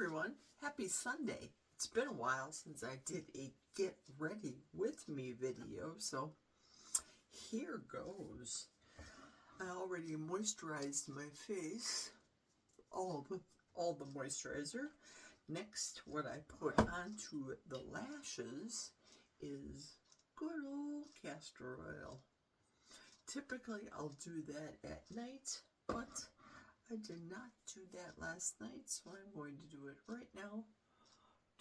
everyone, happy Sunday. It's been a while since I did a get ready with me video, so here goes. I already moisturized my face, all the moisturizer. Next, what I put onto the lashes is good old castor oil. Typically I'll do that at night, but I did not do that last night, so I'm going to do it right now.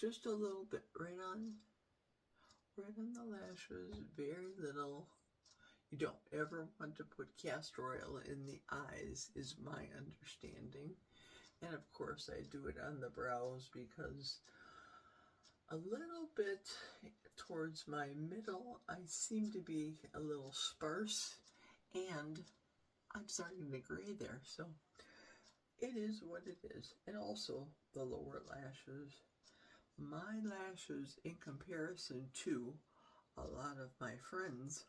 Just a little bit, right on the lashes, very little. You don't ever want to put castor oil in the eyes, is my understanding. And of course I do it on the brows because a little bit towards my middle, I seem to be a little sparse, and I'm starting to gray there, so it is what it is. And also the lower lashes. My lashes, in comparison to a lot of my friends,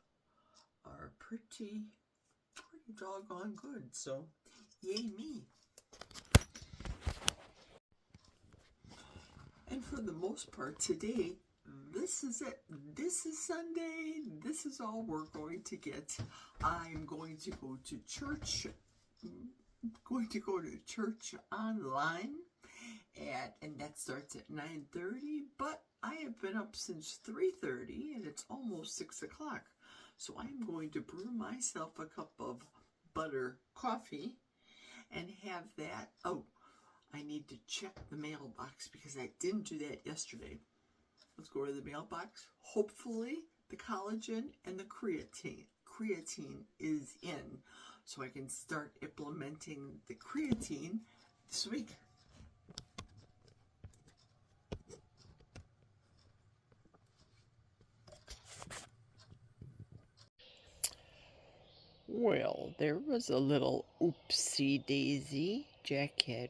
are pretty doggone good. So yay me. And for the most part today, this is it. This is Sunday. This is all we're going to get. I'm going to go to church. Online, and that starts at 9:30, but I have been up since 3:30 and it's almost 6 o'clock. So I'm going to brew myself a cup of butter coffee and have that. Oh, I need to check the mailbox because I didn't do that yesterday. Let's go to the mailbox. Hopefully the collagen and the creatine is in, so I can start implementing the creatine this week. Well, there was a little oopsie daisy. Jack had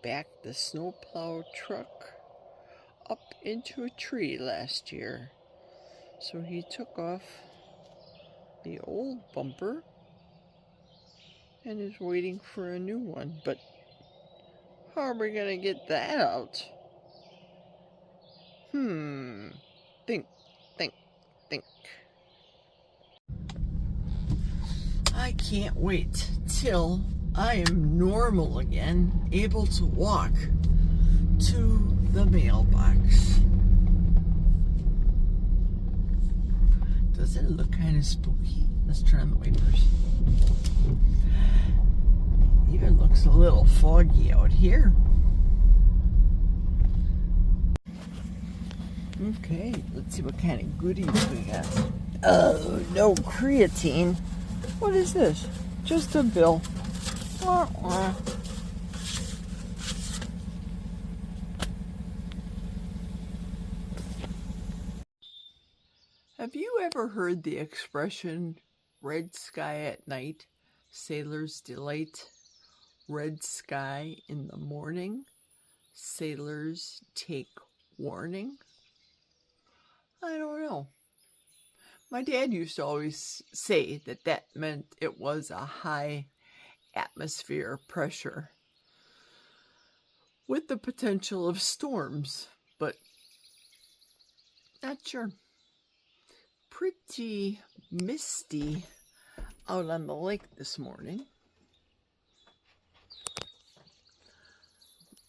backed the snowplow truck up into a tree last year, so he took off the old bumper and is waiting for a new one. But how are we gonna get that out? Think. I can't wait till I am normal again, able to walk to the mailbox. Doesn't it look kind of spooky? Let's turn on the wipers. Even looks a little foggy out here. Okay, let's see what kind of goodies we got. Oh, no creatine. What is this? Just a bill. Have you ever heard the expression, red sky at night, sailor's delight? Red sky in the morning, sailors take warning? I don't know. My dad used to always say that meant it was a high atmosphere pressure with the potential of storms, but not sure. Pretty misty out on the lake this morning.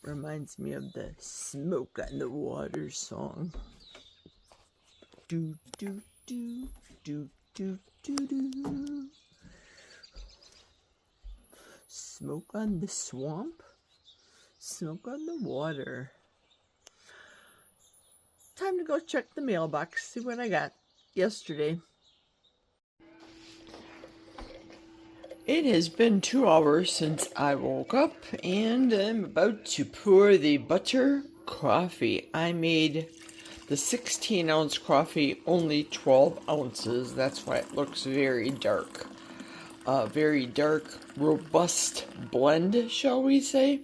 Reminds me of the Smoke on the Water song. Do, do, do, do, do, do, do. Smoke on the swamp, smoke on the water. Time to go check the mailbox, see what I got yesterday. It has been 2 hours since I woke up, and I'm about to pour the butter coffee. I made the 16-ounce coffee only 12 ounces. That's why it looks very dark. Very dark, robust blend, shall we say.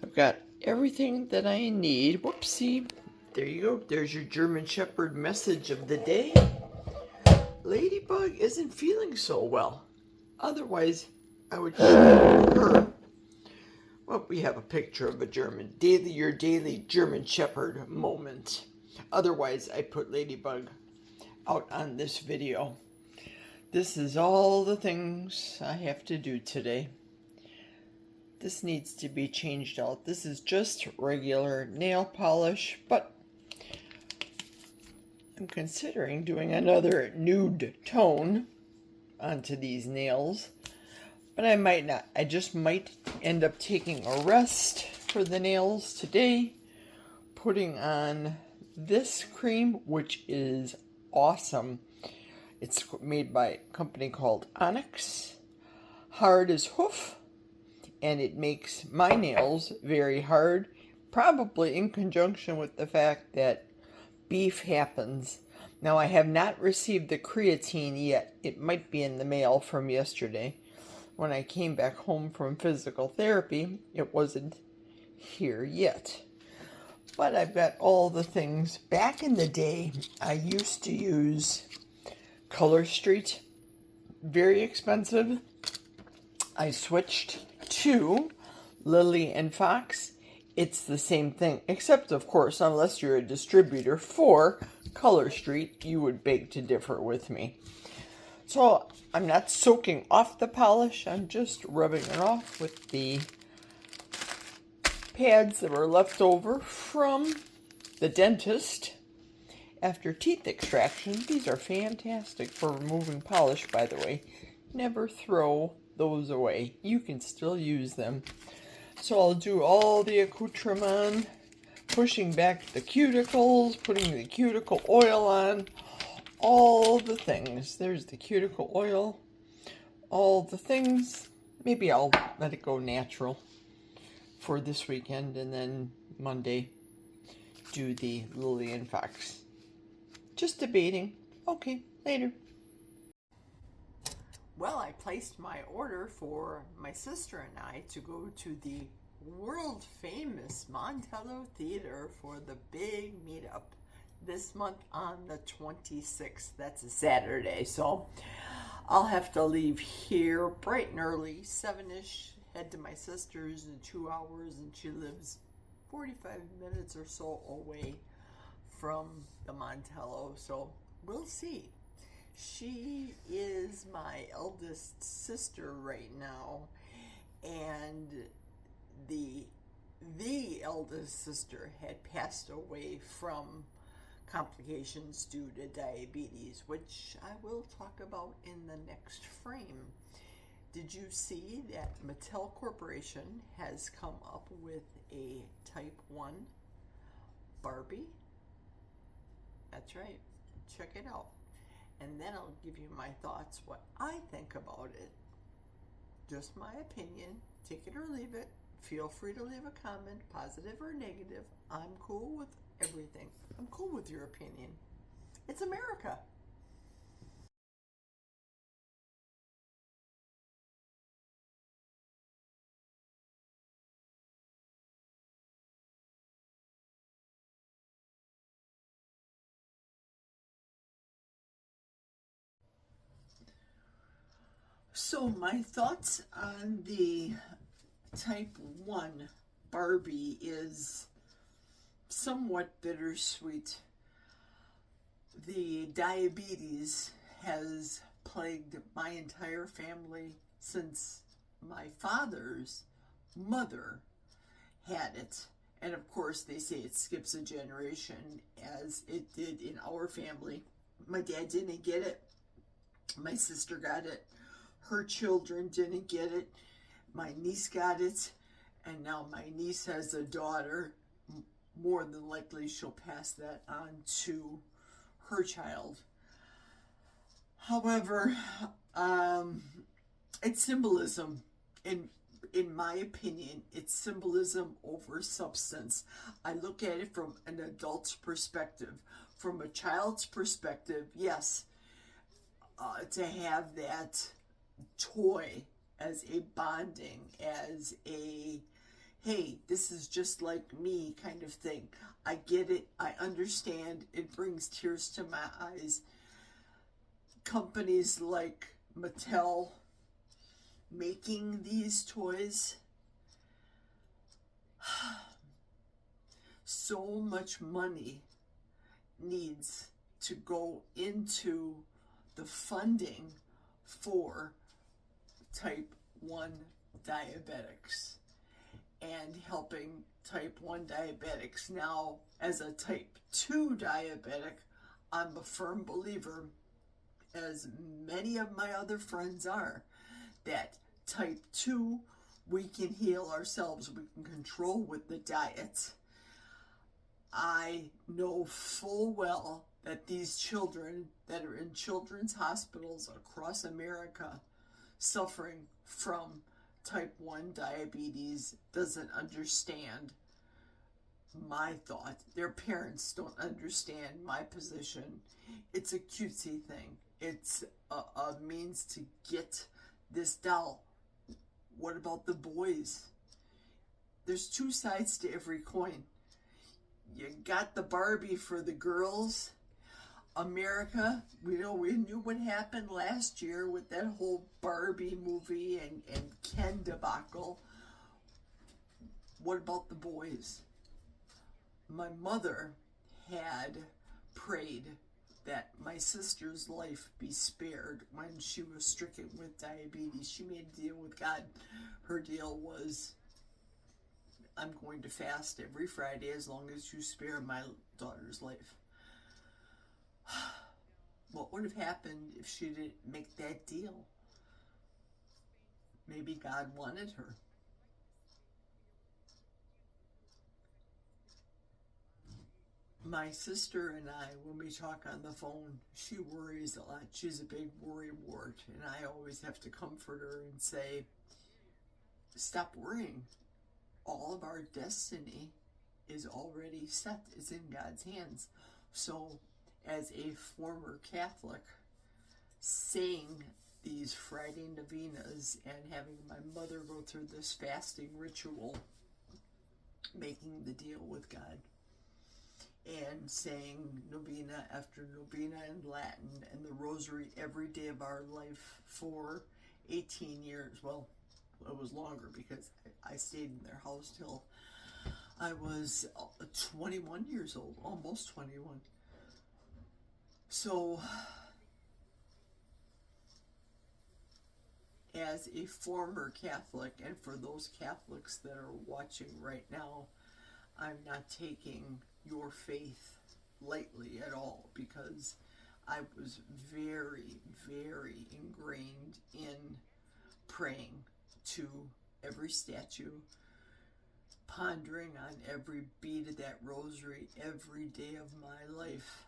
I've got everything that I need. Whoopsie. There you go. There's your German Shepherd message of the day. Ladybug isn't feeling so well. Otherwise, I would keep her. Well, we have a picture of a your daily German Shepherd moment. Otherwise, I put Ladybug out on this video. This is all the things I have to do today. This needs to be changed out. This is just regular nail polish, but I'm considering doing another nude tone onto these nails. But I might not. I just might end up taking a rest for the nails today, putting on this cream, which is awesome. It's made by a company called Onyx. Hard as hoof, and it makes my nails very hard, probably in conjunction with the fact that beef happens. Now, I have not received the creatine yet. It might be in the mail from yesterday. When I came back home from physical therapy, it wasn't here yet. But I've got all the things. Back in the day, I used to use Color Street. Very expensive. I switched to Lily and Fox. It's the same thing, except, of course, unless you're a distributor for Color Street, you would beg to differ with me. So I'm not soaking off the polish, I'm just rubbing it off with the pads that were left over from the dentist after teeth extraction. These are fantastic for removing polish, by the way. Never throw those away. You can still use them. So I'll do all the accoutrement, pushing back the cuticles, putting the cuticle oil on, all the things. There's the cuticle oil, all the things. Maybe I'll let it go natural for this weekend, and then Monday do the Lily and Fox. Just debating. Okay, later. Well, I placed my order for my sister and I to go to the world famous Montello Theater for the big meetup this month on the 26th. That's a Saturday, so I'll have to leave here bright and early, 7-ish, head to my sister's in 2 hours, and she lives 45 minutes or so away from the Montello, so we'll see. She is my eldest sister right now, and the eldest sister had passed away from complications due to diabetes, which I will talk about in the next frame. Did you see that Mattel Corporation has come up with a Type 1 Barbie? That's right. Check it out. And then I'll give you my thoughts, what I think about it. Just my opinion. Take it or leave it. Feel free to leave a comment, positive or negative. I'm cool with everything. I'm cool with your opinion. It's America. So my thoughts on the Type 1 Barbie is somewhat bittersweet. The diabetes has plagued my entire family since my father's mother had it. And of course, they say it skips a generation, as it did in our family. My dad didn't get it. My sister got it. Her children didn't get it. My niece got it. And now my niece has a daughter. More than likely, she'll pass that on to her child. However, it's symbolism. In my opinion, it's symbolism over substance. I look at it from an adult's perspective. From a child's perspective, yes, to have that toy as a bonding, as a, hey, this is just like me kind of thing. I get it. I understand. It brings tears to my eyes. Companies like Mattel making these toys, so much money needs to go into the funding for type 1 diabetics and helping type 1 diabetics. Now, as a type 2 diabetic, I'm a firm believer, as many of my other friends are, that type 2, we can heal ourselves, we can control with the diet. I know full well that these children that are in children's hospitals across America suffering from type 1 diabetes doesn't understand my thought. Their parents don't understand my position. It's a cutesy thing. It's a means to get this doll. What about the boys? There's two sides to every coin. You got the Barbie for the girls. America, we knew what happened last year with that whole Barbie movie and Ken debacle. What about the boys? My mother had prayed that my sister's life be spared when she was stricken with diabetes. She made a deal with God. Her deal was, I'm going to fast every Friday as long as you spare my daughter's life. What would have happened if she didn't make that deal? Maybe God wanted her. My sister and I, when we talk on the phone, she worries a lot. She's a big worry wart, and I always have to comfort her and say, stop worrying. All of our destiny is already set. It's in God's hands. So, as a former Catholic, saying these Friday novenas and having my mother go through this fasting ritual, making the deal with God, and saying novena after novena in Latin and the rosary every day of our life for 18 years. Well, it was longer because I stayed in their house till I was 21 years old, almost 21. So, as a former Catholic, and for those Catholics that are watching right now, I'm not taking your faith lightly at all, because I was very, very ingrained in praying to every statue, pondering on every bead of that rosary every day of my life.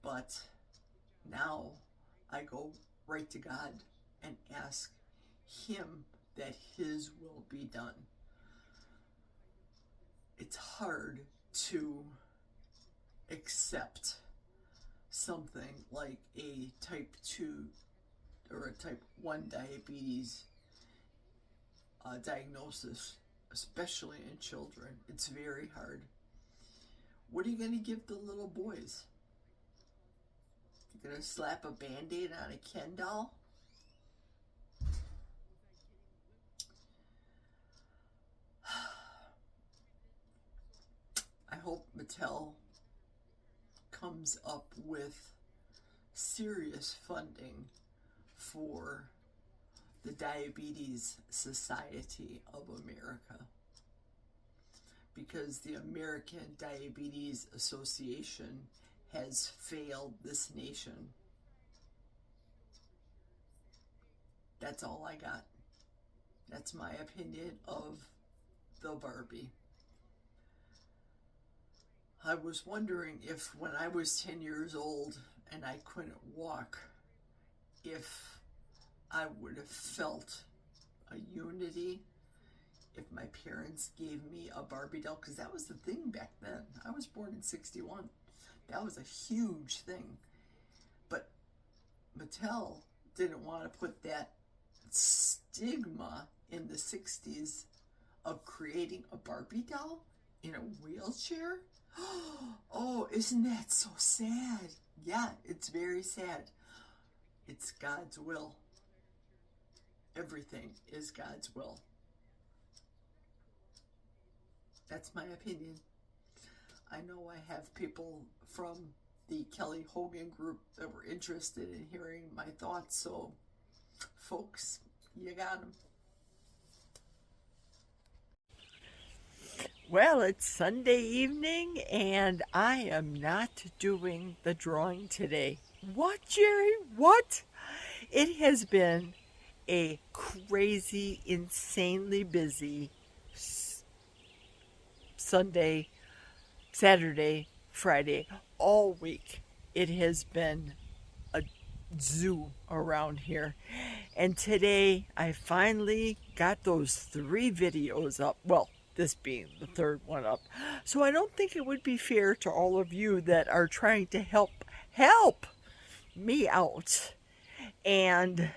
But now I go right to God and ask Him that His will be done. It's hard to accept something like a type 2 or a type 1 diabetes diagnosis, especially in children. It's very hard. What are you going to give the little boys? You're going to slap a Band-Aid on a Ken doll? I hope Mattel comes up with serious funding for the Diabetes Society of America, because the American Diabetes Association has failed this nation. That's all I got. That's my opinion of the Barbie. I was wondering if when I was 10 years old and I couldn't walk, if I would have felt a unity if my parents gave me a Barbie doll, because that was the thing back then. I was born in 61. That was a huge thing. But Mattel didn't want to put that stigma in the 60s of creating a Barbie doll in a wheelchair. Oh, isn't that so sad? Yeah, it's very sad. It's God's will. Everything is God's will. That's my opinion. I know I have people from the Kelly Hogan group that were interested in hearing my thoughts, so folks, you got them. Well, it's Sunday evening and I am not doing the drawing today. What, Jerry? What? It has been a crazy, insanely busy Sunday, Saturday, Friday, all week. It has been a zoo around here. And today I finally got those 3 videos up. Well, this being the 3rd one up. So I don't think it would be fair to all of you that are trying to help me out and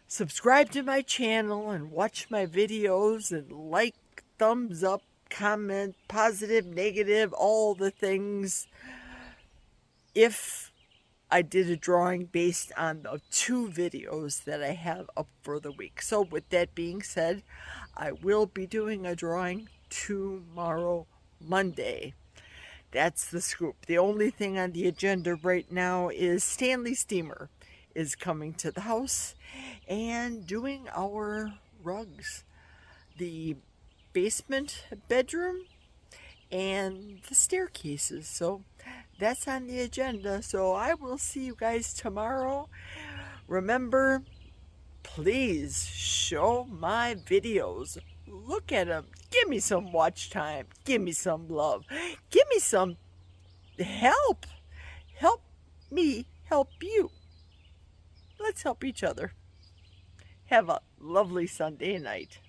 subscribe to my channel and watch my videos and like, thumbs up, comment, positive, negative, all the things. If I did a drawing based on the 2 videos that I have up for the week. So with that being said, I will be doing a drawing tomorrow, Monday. That's the scoop. The only thing on the agenda right now is Stanley Steamer is coming to the house and doing our rugs. The basement bedroom and the staircases. So that's on the agenda. So I will see you guys tomorrow. Remember, please show my videos. Look at them. Give me some watch time. Give me some love. Give me some help. Help me help you. Let's help each other. Have a lovely Sunday night.